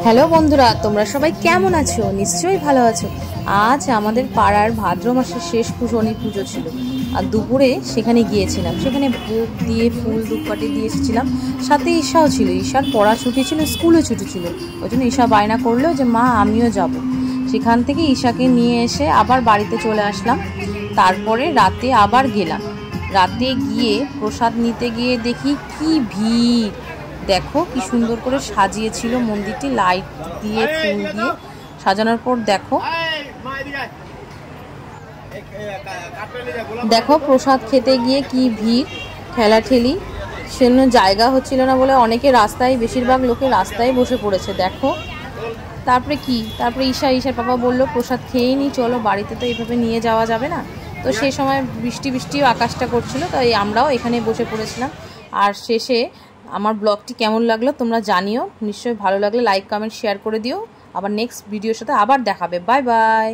Hello বন্ধুরা, তোমরা সবাই কেমন আছো? নিশ্চয়ই ভালো আছো। আজ আমাদের পাড়ার ভাদ্র মাসের শেষ শনি পুজো ছিল, আর দুপুরে সেখানে গিয়েছিলাম। সেখানে ভোগ দিয়ে ফুল ধূপকাঠি দিয়ে এসেছিলাম। সাথে ঈশাও ছিল। ঈশার পড়া ছুটি ছিল, স্কুলে ছুটি ছিল। ওই জন্য ঈশা বায়না করলো যে মা আমিও যাব। সেখান থেকে ঈশাকে নিয়ে এসে আবার বাড়িতে চলে আসলাম। তারপরে রাতে আবার গেলাম। রাতে গিয়ে প্রসাদ নিতে গিয়ে দেখি কি ভিড়। দেখো কি সুন্দর করে সাজিয়েছিল মন্দিরটি, লাইট দিয়ে ফুল দিয়ে সাজানোর পর দেখো দেখো প্রসাদ খেতে গিয়ে কি ভিড়, ঠেলাঠেলি। সেজন্য জায়গা হচ্ছিল না বলে অনেকে রাস্তায়, বেশিরভাগ লোকে রাস্তায় বসে পড়েছে দেখো। তারপরে ঈশার পাপা বলল প্রসাদ খেয়েই নি, চলো বাড়িতে তো এইভাবে নিয়ে যাওয়া যাবে না। তো সেই সময় বৃষ্টি আকাশটা করছিল, তাই আমরাও এখানে বসে পড়েছিলাম। আর শেষে আমার ব্লগটি কেমন লাগলো তোমরা জানিও। নিশ্চয়ই ভালো লাগলে লাইক কমেন্ট শেয়ার করে দিও। আবার নেক্সট ভিডিওর সাথে আবার দেখাবে। Bye bye.